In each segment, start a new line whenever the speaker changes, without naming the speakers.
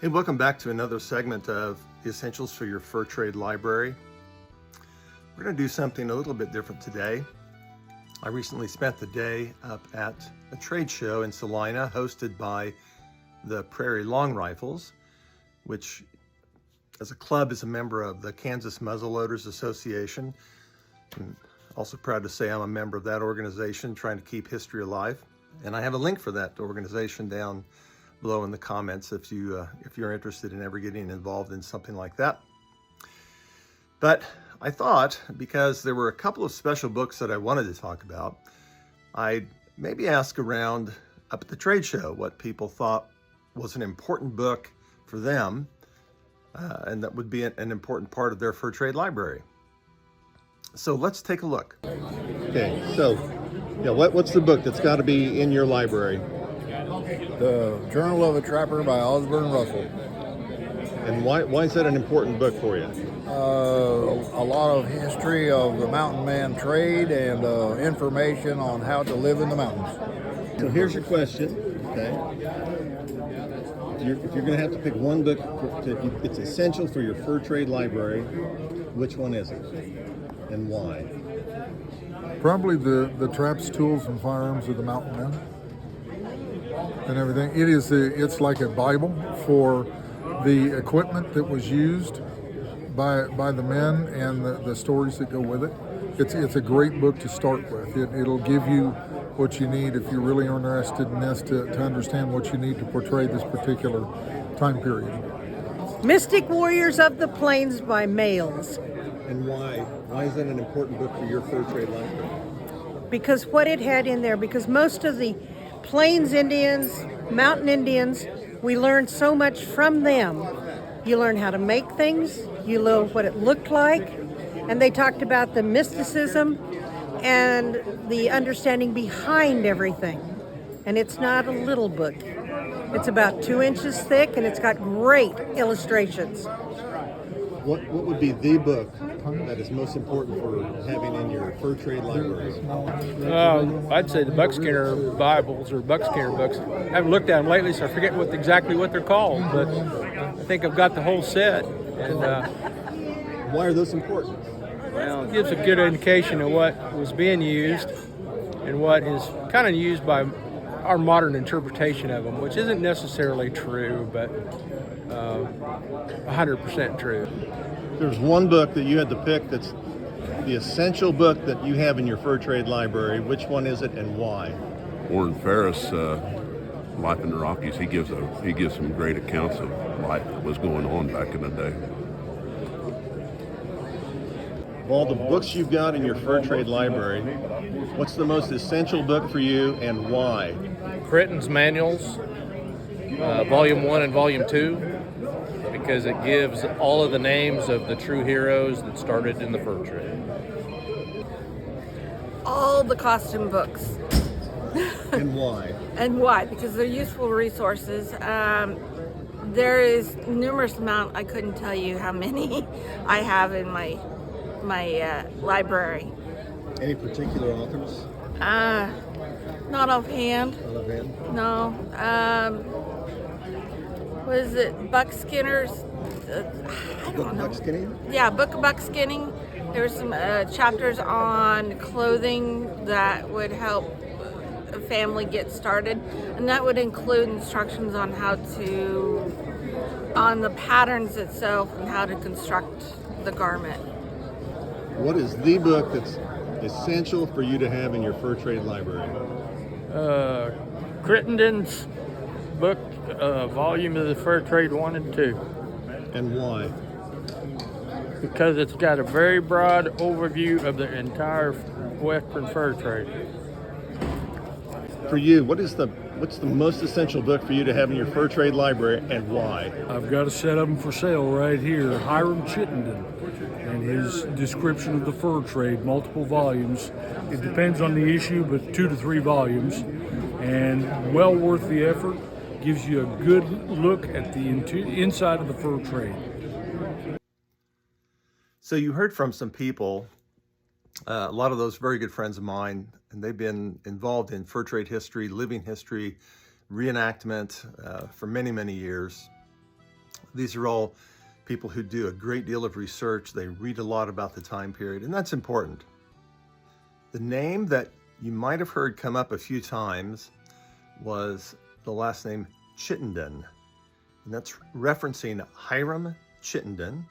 Hey, welcome back to another segment of the Essentials for Your Fur Trade Library. We're going to do something a little bit different today. I recently spent the day up at a trade show in Salina hosted by the Prairie Long Rifles, which as a club is a member of the Kansas Muzzleloaders Association. I'm also proud to say I'm a member of that organization trying to keep history alive. And I have a link for that organization down below in the comments if you're interested in ever getting involved in something like that. But I thought, because there were a couple of special books that I wanted to talk about, I'd maybe ask around up at the trade show what people thought was an important book for them, and that would be an important part of their fur trade library. So let's take a look. Okay, so what's the book that's got to be in your library?
The Journal of a Trapper by Osborne Russell.
And why is that an important book for you?
A lot of history of the mountain man trade and information on how to live in the mountains.
So here's your question, okay? If you're going to have to pick one book, it's essential for your fur trade library, which one is it? And why?
Probably the traps, tools, and firearms of the mountain men and everything. It's like a Bible for the equipment that was used by the men and the stories that go with it. It's a great book to start with. It'll give you what you need if you're really interested in this to understand what you need to portray this particular time period.
Mystic Warriors of the Plains by Males.
And why? Why is that an important book for your fur trade library?
Because what it had in there, because most of the Plains Indians, Mountain Indians, we learned so much from them. You learn how to make things, you learn what it looked like, and they talked about the mysticism and the understanding behind everything. And it's not a little book. It's about 2 inches thick, and it's got great illustrations.
What would be the book that is most important for having in your fur trade library?
I'd say the Buckskinner Bibles or Buckskinner books. I haven't looked at them lately, so I forget exactly what they're called, but I think I've got the whole set. And
why are those important?
well, it gives a good indication of what was being used and what is kind of used by our modern interpretation of them, which isn't necessarily true, but 100% true.
There's one book that you had to pick that's the essential book that you have in your fur trade library. Which one is it and why?
Warren Ferris, Life in the Rockies, he gives some great accounts of life that was going on back in the day.
Of all the books you've got in your fur trade library, what's the most essential book for you and why?
Critton's Manuals, Volume 1 and Volume 2, because it gives all of the names of the true heroes that started in the fur trade.
All the costume books.
And why?
And why? Because they're useful resources. There is numerous amount, I couldn't tell you how many I have in my library.
Any particular authors?
Not offhand.
Not offhand?
No. What is it? Buckskinner's? I don't know.
Buckskinning?
Yeah, Book of Buckskinning. There were some chapters on clothing that would help a family get started, and that would include instructions on on the patterns itself and how to construct the garment.
What is the book that's essential for you to have in your fur trade library?
Crittenden's book, volume of the Fur Trade 1 and 2.
And why?
Because it's got a very broad overview of the entire Western fur trade.
For you, what's the most essential book for you to have in your fur trade library and why?
I've got a set of them for sale right here. Hiram Chittenden and his description of the fur trade, multiple volumes. It depends on the issue, but 2 to 3 volumes, and well worth the effort. Gives you a good look at the inside of the fur trade.
So you heard from some people, a lot of those very good friends of mine, and they've been involved in fur trade history, living history, reenactment for many, many years. These are all people who do a great deal of research. They read a lot about the time period, and that's important. The name that you might have heard come up a few times was the last name Chittenden, and that's referencing Hiram Chittenden,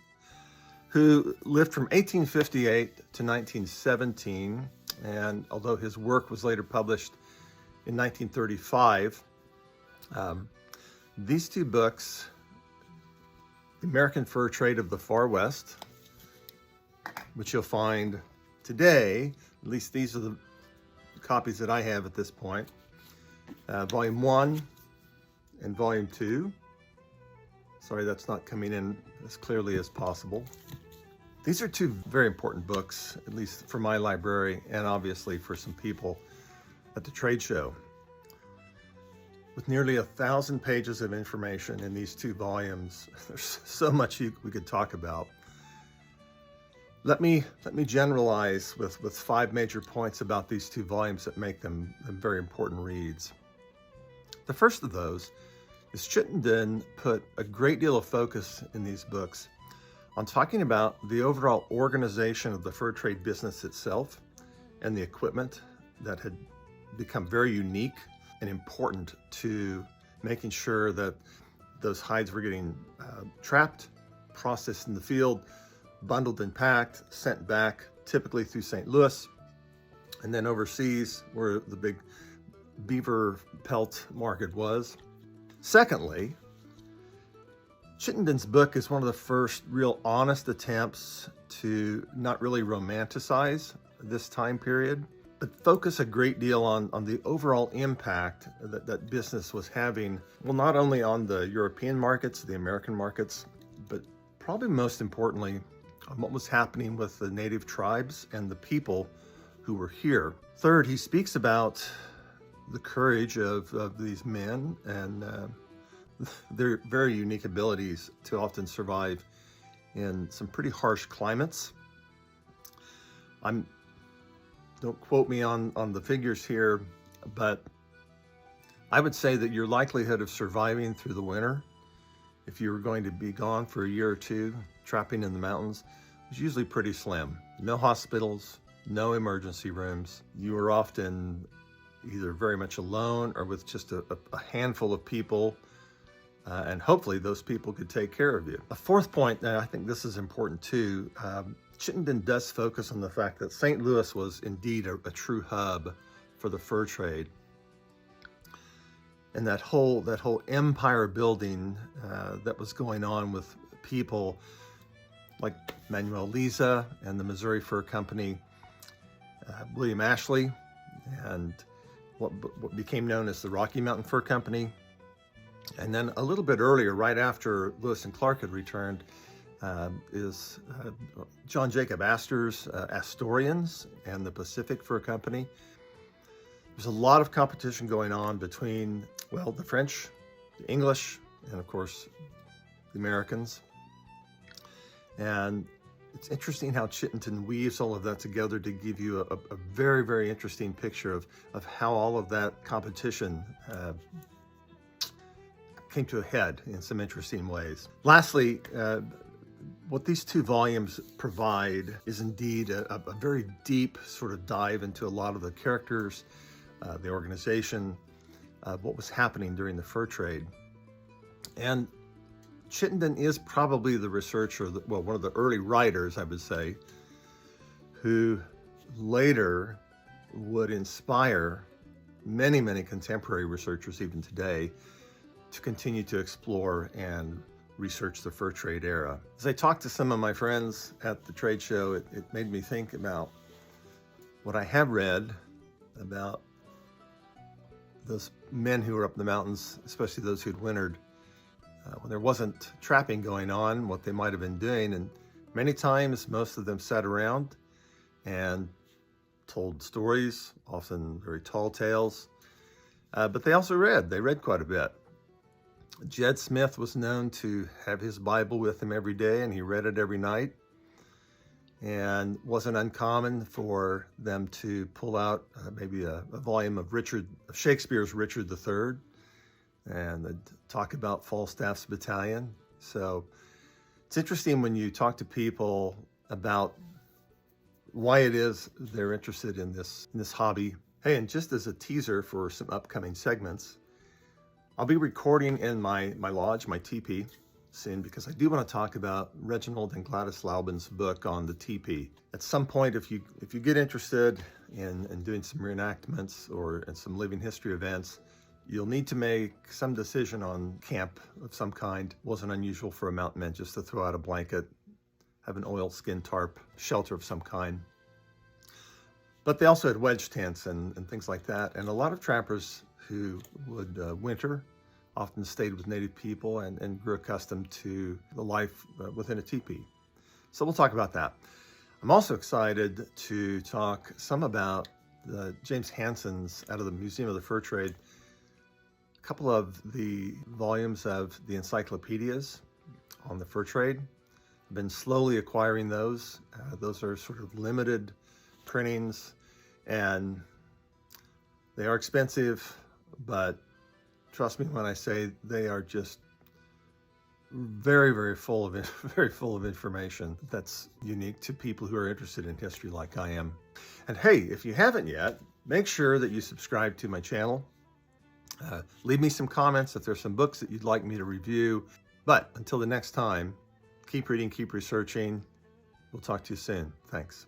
who lived from 1858 to 1917, and although his work was later published in 1935, these two books, The American Fur Trade of the Far West, which you'll find today, at least these are the copies that I have at this point, Volume 1 and Volume 2. Sorry, that's not coming in as clearly as possible. These are two very important books, at least for my library and obviously for some people at the trade show. With nearly 1,000 pages of information in these two volumes, there's so much we could talk about. Let me generalize with 5 major points about these two volumes that make them very important reads. The first of those is Chittenden put a great deal of focus in these books on talking about the overall organization of the fur trade business itself and the equipment that had become very unique and important to making sure that those hides were getting trapped, processed in the field, bundled and packed, sent back, typically through St. Louis, and then overseas where the big beaver pelt market was. Secondly, Chittenden's book is one of the first real honest attempts to not really romanticize this time period, but focus a great deal on the overall impact that business was having, well, not only on the European markets, the American markets, but probably most importantly, on what was happening with the native tribes and the people who were here. Third, he speaks about the courage of these men and their very unique abilities to often survive in some pretty harsh climates. Don't quote me on the figures here, but I would say that your likelihood of surviving through the winter, if you were going to be gone for a year or two, trapping in the mountains, was usually pretty slim. No hospitals, no emergency rooms. You were often either very much alone or with just a handful of people, and hopefully those people could take care of you. A fourth point, and I think this is important too, Chittenden does focus on the fact that St. Louis was indeed a true hub for the fur trade. And that whole empire building that was going on with people like Manuel Liza and the Missouri Fur Company, William Ashley, and what became known as the Rocky Mountain Fur Company. And then a little bit earlier, right after Lewis and Clark had returned, is John Jacob Astor's Astorians and the Pacific Fur Company. There's a lot of competition going on between, well, the French, the English, and of course, the Americans. And it's interesting how Chittenden weaves all of that together to give you a very, very interesting picture of how all of that competition came to a head in some interesting ways. Lastly, what these two volumes provide is indeed a very deep sort of dive into a lot of the characters, the organization, what was happening during the fur trade. And Chittenden is probably the researcher, one of the early writers, I would say, who later would inspire many, many contemporary researchers even today to continue to explore and research the fur trade era. As I talked to some of my friends at the trade show, it made me think about what I have read about those men who were up in the mountains, especially those who'd wintered, when there wasn't trapping going on, what they might have been doing. And many times, most of them sat around and told stories, often very tall tales, but they also read. They read quite a bit. Jed Smith was known to have his Bible with him every day, and he read it every night. And it wasn't uncommon for them to pull out maybe a volume of Shakespeare's Richard III, and they'd talk about Falstaff's Battalion So it's interesting when you talk to people about why it is they're interested in this hobby. Hey, and just as a teaser for some upcoming segments, I'll be recording in my lodge, my teepee, soon, because I do want to talk about Reginald and Gladys Laubin's book on the teepee. At some point, if you get interested in doing some reenactments or in some living history events, you'll need to make some decision on camp of some kind. It wasn't unusual for a mountain man just to throw out a blanket, have an oilskin tarp, shelter of some kind. But they also had wedge tents and things like that. And a lot of trappers who would winter often stayed with native people and grew accustomed to the life within a teepee. So we'll talk about that. I'm also excited to talk some about James Hansen's, out of the Museum of the Fur Trade, a couple of the volumes of the encyclopedias on the fur trade. I've been slowly acquiring those. Those are sort of limited printings, and they are expensive, but trust me when I say they are just very, very full of information that's unique to people who are interested in history like I am. And hey, if you haven't yet, make sure that you subscribe to my channel. Leave me some comments if there's some books that you'd like me to review. But until the next time, keep reading, keep researching. We'll talk to you soon. Thanks.